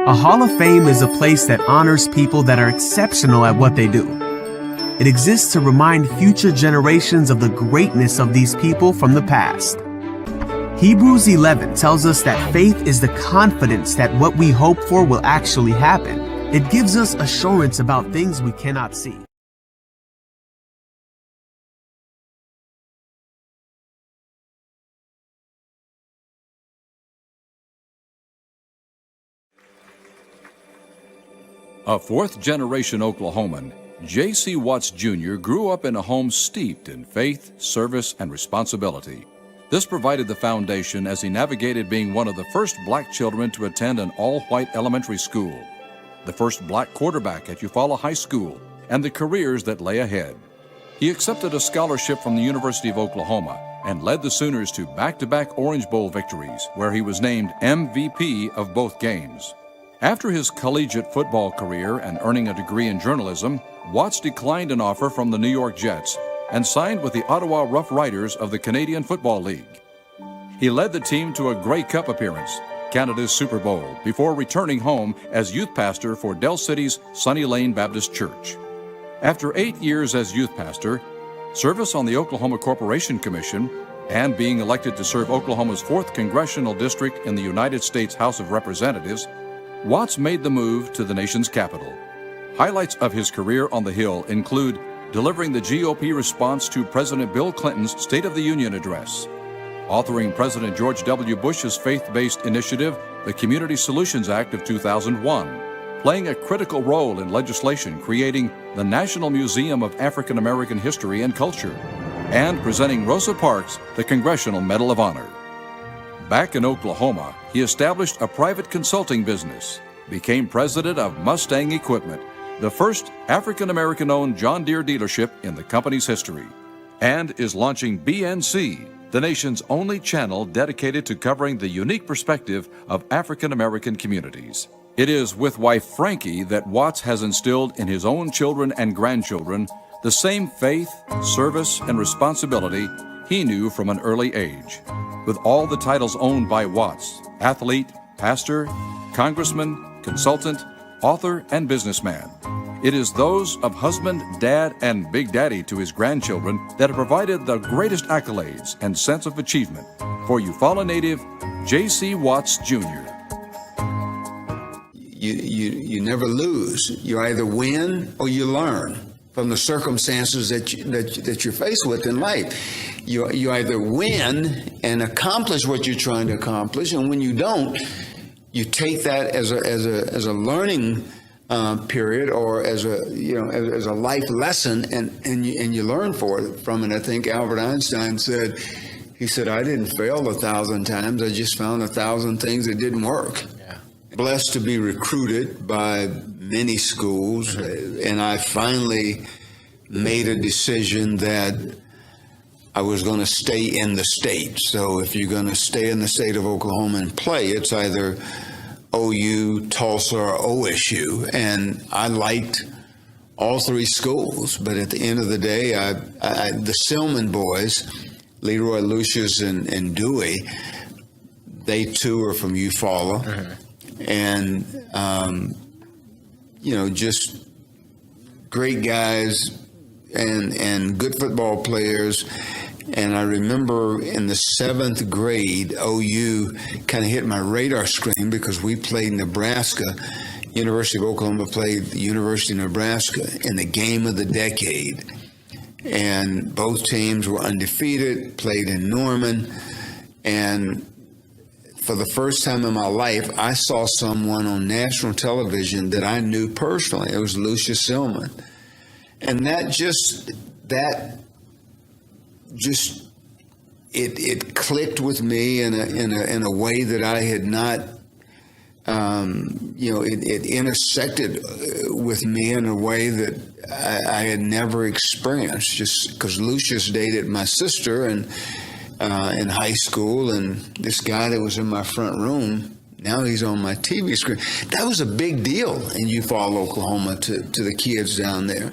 A Hall of Fame is a place that honors people that are exceptional at what they do. It exists to remind future generations of the greatness of these people from the past. Hebrews 11 tells us that faith is the confidence that what we hope for will actually happen. It gives us assurance about things we cannot see. A fourth-generation Oklahoman, J.C. Watts Jr. grew up in a home steeped in faith, service, and responsibility. This provided the foundation as he navigated being one of the first black children to attend an all-white elementary school, the first black quarterback at Eufaula High School, and the careers that lay ahead. He accepted a scholarship from the University of Oklahoma and led the Sooners to back-to-back Orange Bowl victories, where he was named MVP of both games. After his collegiate football career and earning a degree in journalism, Watts declined an offer from the New York Jets and signed with the Ottawa Rough Riders of the Canadian Football League. He led the team to a Grey Cup appearance, Canada's Super Bowl, before returning home as youth pastor for Del City's Sunny Lane Baptist Church. After 8 years as youth pastor, service on the Oklahoma Corporation Commission, and being elected to serve Oklahoma's 4th Congressional District in the United States House of Representatives, Watts made the move to the nation's capital. Highlights of his career on the Hill include delivering the GOP response to President Bill Clinton's State of the Union address, authoring President George W. Bush's faith-based initiative, the Community Solutions Act of 2001, playing a critical role in legislation creating the National Museum of African American History and Culture, and presenting Rosa Parks the Congressional Medal of Honor. Back in Oklahoma, he established a private consulting business, became president of Mustang Equipment, the first African-American-owned John Deere dealership in the company's history, and is launching BNC, the nation's only channel dedicated to covering the unique perspective of African-American communities. It is with wife Frankie that Watts has instilled in his own children and grandchildren the same faith, service, and responsibility he knew from an early age. With all the titles owned by Watts, athlete, pastor, congressman, consultant, author, and businessman, it is those of husband, dad, and Big Daddy to his grandchildren that have provided the greatest accolades and sense of achievement for Eufaula native J.C. Watts Jr. You never lose. You either win or you learn from the circumstances that you're faced with in life. You either win and accomplish what you're trying to accomplish, and when you don't, you take that as a learning period, or as a life lesson, and you learn from it. I think Albert Einstein said, I didn't fail 1,000 times. I just found 1,000 things that didn't work. Yeah. Blessed to be recruited by many schools, and I finally made a decision that I was going to stay in the state. So if you're going to stay in the state of Oklahoma and play, it's either OU, Tulsa, or OSU. And I liked all three schools, but at the end of the day, the Silman boys, Leroy, Lucius, and Dewey, they too are from Eufaula. And, just great guys and good football players. And I remember in the 7th grade, OU kind of hit my radar screen because we played Nebraska. University of Oklahoma played the University of Nebraska in the game of the decade. And both teams were undefeated, played in Norman. And for the first time in my life, I saw someone on national television that I knew personally. It was Lucius Silman. And it clicked with me in a way that I had not, it intersected with me in a way that I had never experienced, just because Lucius dated my sister and in high school, and this guy that was in my front room, now he's on my TV screen. That was a big deal in Eufaula, Oklahoma, to the kids down there.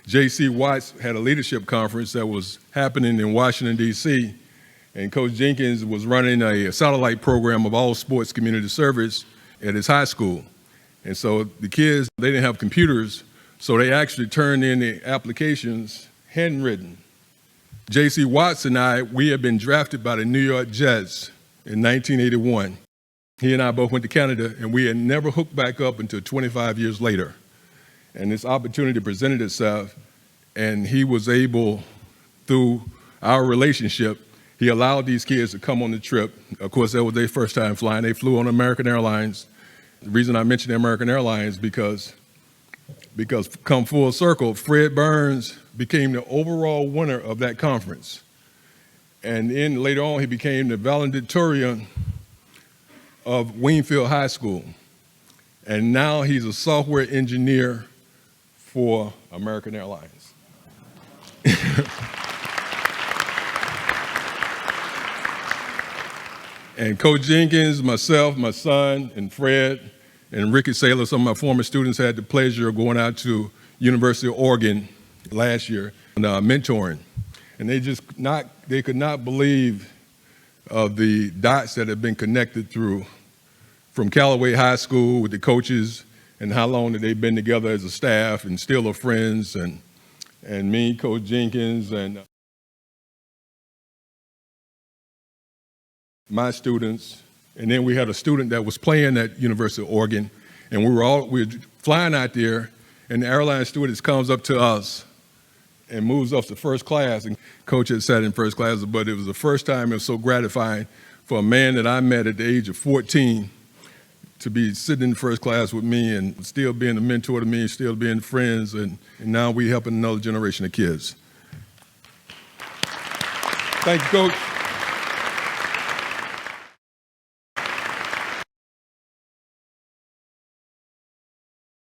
J.C. Watts had a leadership conference that was happening in Washington, D.C., and Coach Jenkins was running a satellite program of all sports community service at his high school. And so the kids, they didn't have computers, so they actually turned in the applications handwritten. J.C. Watts and I, we had been drafted by the New York Jets in 1981. He and I both went to Canada, and we had never hooked back up until 25 years later. And this opportunity presented itself, and he was able, through our relationship, he allowed these kids to come on the trip. Of course, that was their first time flying. They flew on American Airlines. The reason I mentioned American Airlines because come full circle, Fred Burns became the overall winner of that conference. And then later on, he became the valedictorian of Wingfield High School. And now he's a software engineer for American Airlines. And Coach Jenkins, myself, my son, and Fred, and Ricky Saylor, some of my former students, had the pleasure of going out to University of Oregon last year and mentoring. And they could not believe the dots that have been connected from Callaway High School with the coaches and how long that they've been together as a staff and still are friends, and me, Coach Jenkins, and my students. And then we had a student that was playing at University of Oregon, and we were flying out there, and the airline stewardess comes up to us and moves us to first class. And Coach had sat in first class, but it was the first time it was so gratifying for a man that I met at the age of 14 to be sitting in first class with me and still being a mentor to me, still being friends, and now we helping another generation of kids. Thank you, Coach.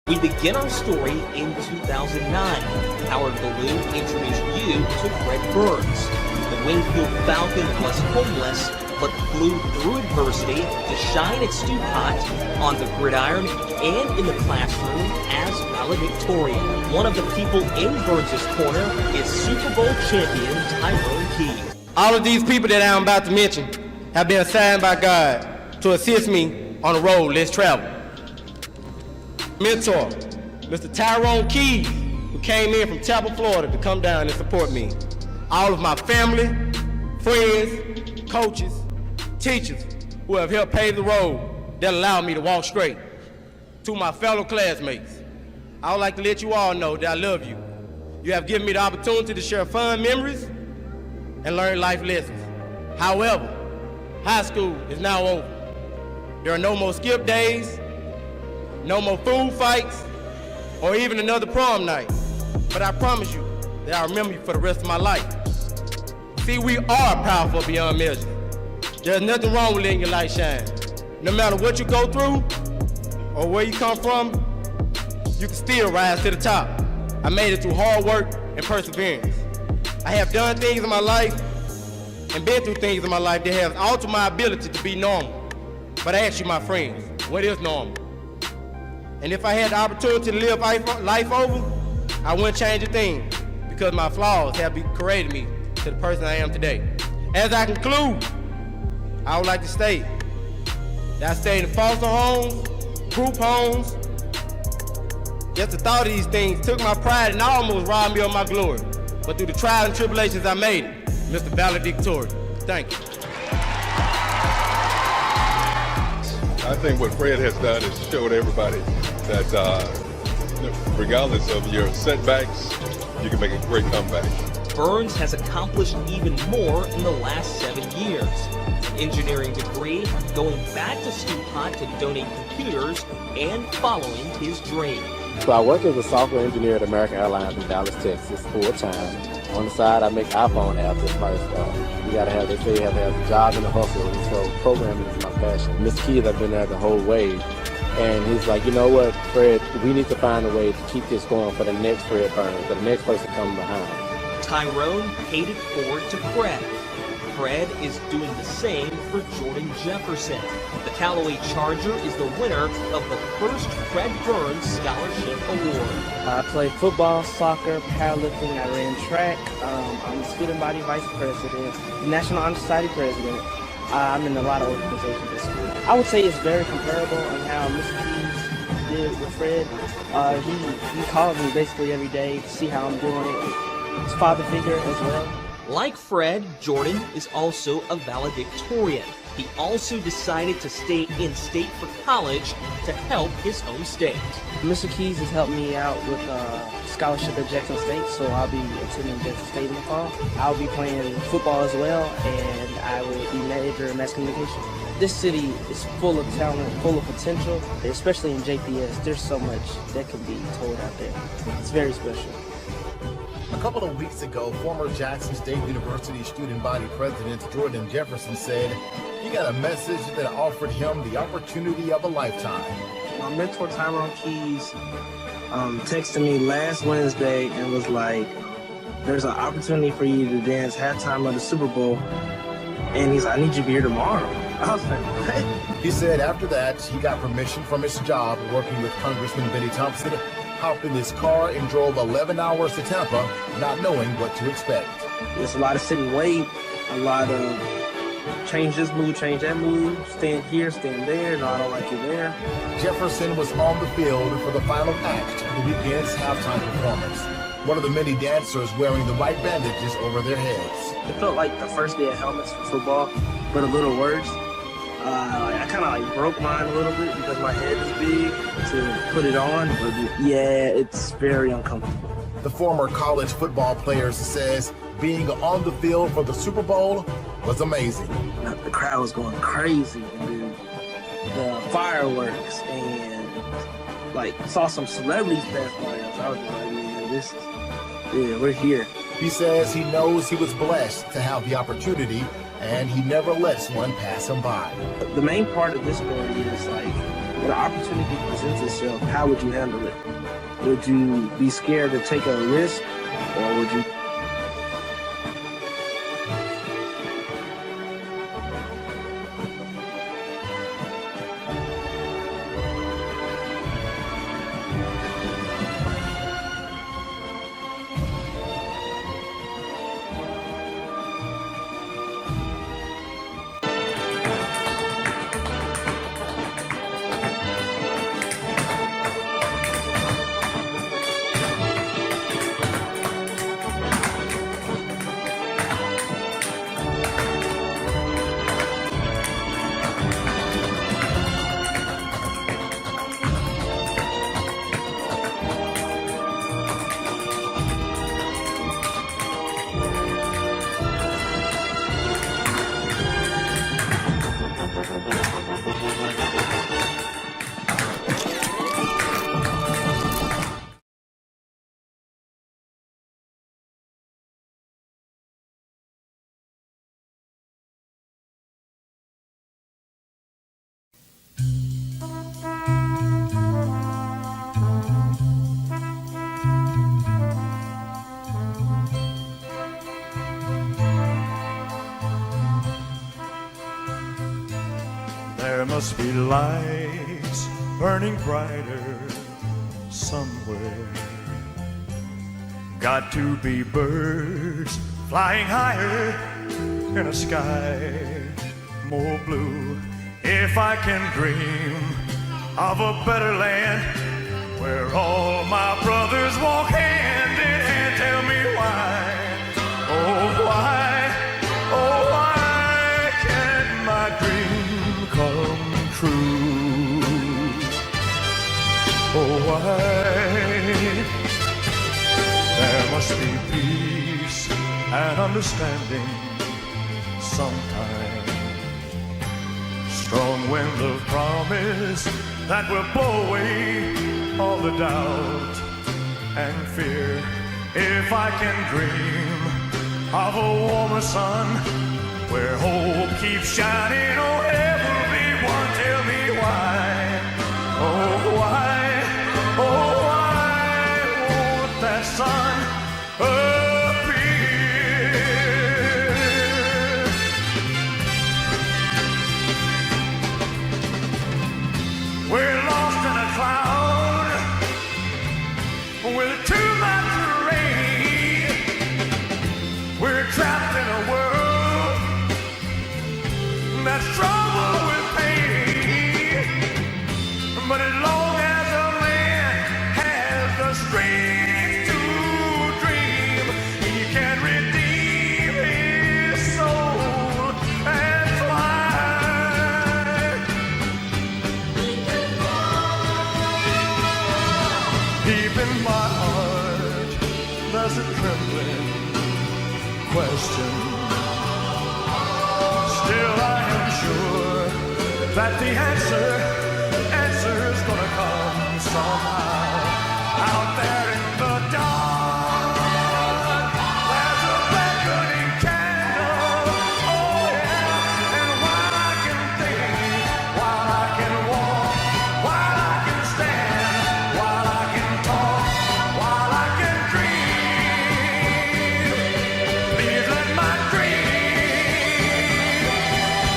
We begin our story in 2009. Howard Ballou introduced you to Fred Burns. The Wingfield Falcon was homeless, but flew through adversity to shine at DuPont on the gridiron and in the classroom as valedictorian. One of the people in Burns' corner is Super Bowl champion Tyrone Keys. All of these people that I'm about to mention have been assigned by God to assist me on the road less traveled. Mentor, Mr. Tyrone Keys, who came in from Tampa, Florida to come down and support me. All of my family, friends, coaches, teachers who have helped pave the road that allowed me to walk straight. To my fellow classmates, I would like to let you all know that I love you. You have given me the opportunity to share fun memories and learn life lessons. However, high school is now over. There are no more skip days, no more food fights, or even another prom night. But I promise you that I remember you for the rest of my life. See, we are powerful beyond measure. There's nothing wrong with letting your light shine. No matter what you go through or where you come from, you can still rise to the top. I made it through hard work and perseverance. I have done things in my life and been through things in my life that have altered my ability to be normal. But I ask you, my friends, what is normal? And if I had the opportunity to live life over, I wouldn't change a thing, because my flaws have created me to the person I am today. As I conclude, I would like to state that I stayed in foster homes, group homes. Just the thought of these things took my pride and almost robbed me of my glory. But through the trials and tribulations, I made it, Mr. Valedictorian. Thank you. I think what Fred has done is showed everybody that regardless of your setbacks, you can make a great comeback. Burns has accomplished even more in the last 7 years. An engineering degree, going back to DuPont to donate computers, and following his dream. So I work as a software engineer at American Airlines in Dallas, Texas, full-time. On the side, I make iPhone apps as my you gotta have, they say you have to have a job and a hustle, and so programming is my passion. Mr. Keys, I've been there the whole way, and he's like, you know what, Fred, we need to find a way to keep this going for the next Fred Burns, for the next person coming behind. Tyrone paid it forward to Fred. Fred is doing the same for Jordan Jefferson. The Callaway Charger is the winner of the first Fred Burns Scholarship Award. I played football, soccer, powerlifting. I ran track. I'm the student body vice president, National Honor Society president. I'm in a lot of organizations at school. I would say it's very comparable on how Mr. Keys did with Fred. He called me basically every day to see how I'm doing. His father figure as well. Like Fred, Jordan is also a valedictorian. He also decided to stay in state for college to help his home state. Mr. Keys has helped me out with a scholarship at Jackson State, so I'll be attending Jackson State in the fall. I'll be playing football as well, and I will be major in mass communication. This city is full of talent, full of potential, especially in JPS. There's so much that can be told out there. It's very special. A couple of weeks ago, former Jackson State University student body president Jordan Jefferson said he got a message that offered him the opportunity of a lifetime. My mentor Tyrone Keys texted me last Wednesday and was like, there's an opportunity for you to dance halftime of the Super Bowl. And he's like, I need you to be here tomorrow. I was like, what? He said after that, he got permission from his job working with Congressman Benny Thompson, hopped in his car and drove 11 hours to Tampa, not knowing what to expect. There's a lot of sit and wait, a lot of change this move, change that move, stand here, stand there, no, I don't like you there. Jefferson was on the field for the final act of the weekend's halftime performance. One of the many dancers wearing the white bandages over their heads. It felt like the first day of helmets for football, but a little worse. I kind of broke mine a little bit because my head is big to put it on, but yeah, it's very uncomfortable. The former college football player says being on the field for the Super Bowl was amazing. The crowd was going crazy, and the fireworks, and like saw some celebrities pass by us. I was like, man, we're here. He says he knows he was blessed to have the opportunity, and he never lets one pass him by. The main part of this story is like, when an opportunity presents itself, how would you handle it? Would you be scared to take a risk, or would you? There must be lights burning brighter somewhere. Got to be birds flying higher in a sky more blue. If I can dream of a better land where all my brothers walk hand in hand, tell me why, oh why, oh why can't my dream come true? Oh why? There must be peace and understanding sometime. Strong wind of promise that will blow away all the doubt and fear. If I can dream of a warmer sun where hope keeps shining, oh everyone, tell me why, oh why, oh why won't that sun appear? Deep in my heart, there's a trembling question. Still I am sure that the answer's gonna come somehow. Out there in the dark, there's a beckoning candle. Oh yeah, and while I can think, while I can walk, while I can stand, while I can talk, while I can dream, please let my dream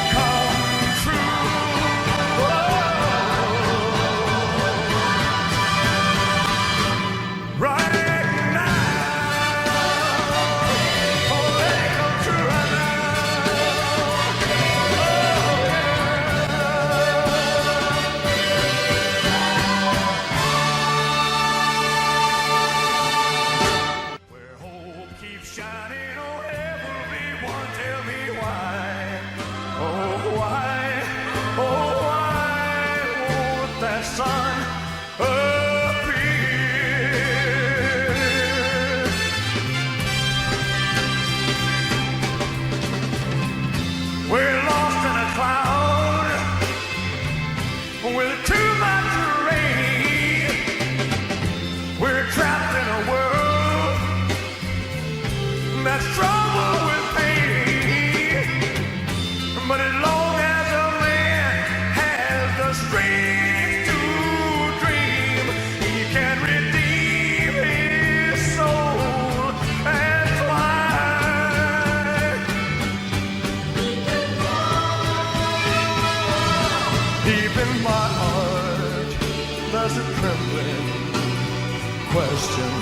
come true. Right now, oh, let it come true right now. Where hope keeps shining, oh everyone tell me why. Oh why won't that sun appear? We're lost in a cloud with too much rain. We're trapped in a world that's troubled with pain. But as long as a man has the strength to dream, he can redeem his soul and fly. Deep in my heart, there's a trembling question.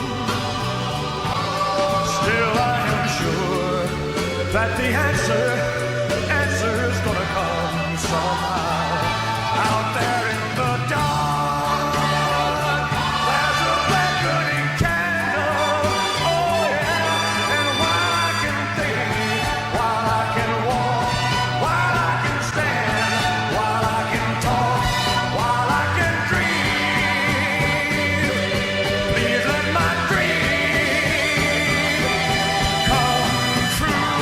Still I am sure that the answer's gonna come somehow. Out there in the dark, there's a beckoning candle. Oh yeah, and while I can think, while I can walk, while I can stand, while I can talk, while I can dream, please let my dream come true.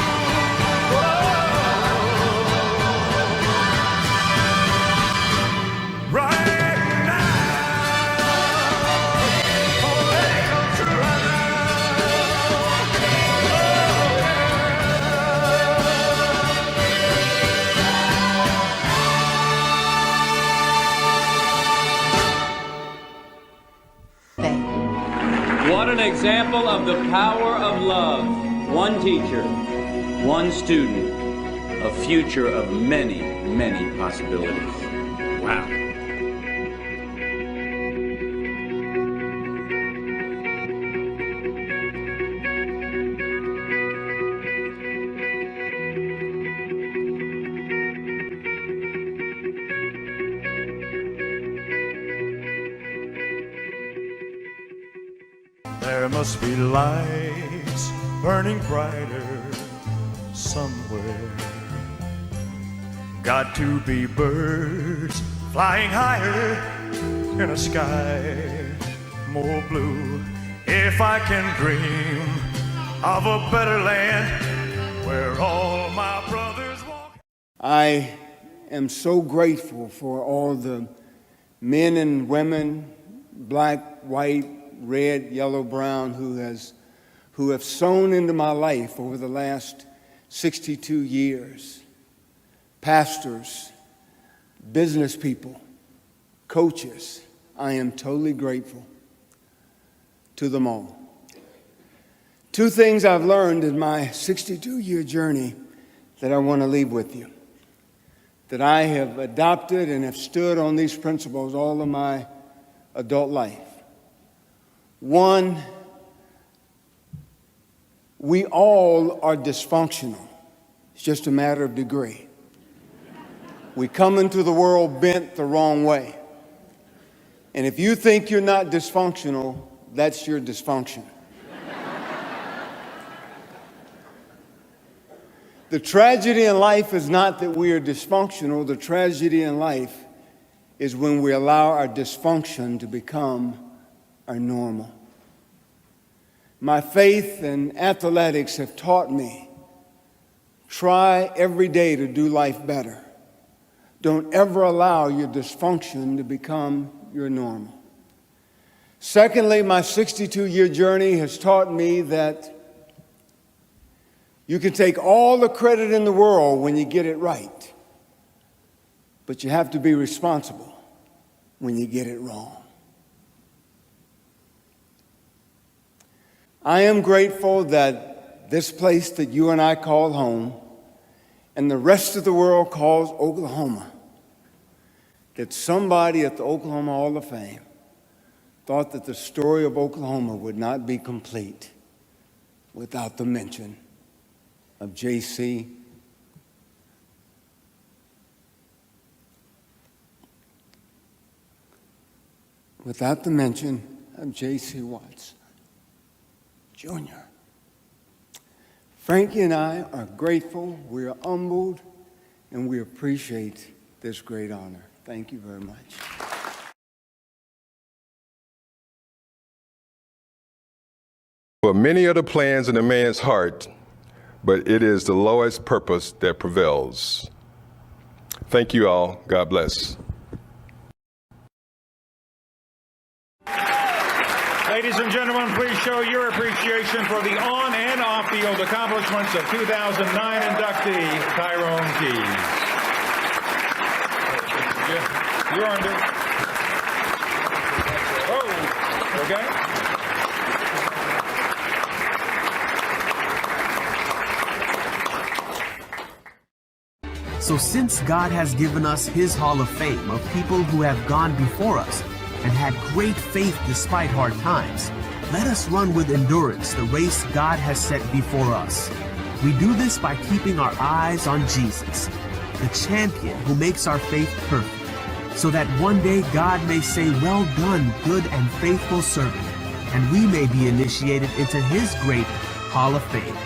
Right now, oh let it come true right What an example of the power of love. One teacher, one student, a future of many, many possibilities. Wow. There must be lights burning brighter somewhere. Got to be birds flying higher in a sky more blue. If I can dream of a better land where all my brothers walk. I am so grateful for all the men and women, black, white, red, yellow, brown, who have sown into my life over the last 62 years. Pastors, business people, coaches, I am totally grateful to them all. Two things I've learned in my 62-year journey that I want to leave with you, that I have adopted and have stood on these principles all of my adult life. One, we all are dysfunctional. It's just a matter of degree. We come into the world bent the wrong way. And if you think you're not dysfunctional, that's your dysfunction. The tragedy in life is not that we are dysfunctional. The tragedy in life is when we allow our dysfunction to become are normal. My faith and athletics have taught me, try every day to do life better. Don't ever allow your dysfunction to become your normal. Secondly, my 62-year journey has taught me that you can take all the credit in the world when you get it right, but you have to be responsible when you get it wrong. I am grateful that this place that you and I call home and the rest of the world calls Oklahoma, that somebody at the Oklahoma Hall of Fame thought that the story of Oklahoma would not be complete without the mention of J.C. Without the mention of J.C. Watts Jr. Frankie and I are grateful, we are humbled, and we appreciate this great honor. Thank you very much. For many are the plans in a man's heart, but it is the Lord's purpose that prevails. Thank you all. God bless. Ladies and gentlemen, please show your appreciation for the on and off-field accomplishments of 2009 inductee Tyrone Keys. You earned it. Oh, okay. So since God has given us his Hall of Fame of people who have gone before us and had great faith despite hard times, let us run with endurance the race God has set before us. We do this by keeping our eyes on Jesus, the champion who makes our faith perfect, so that one day God may say, "Well done, good and faithful servant," and we may be initiated into his great Hall of Fame.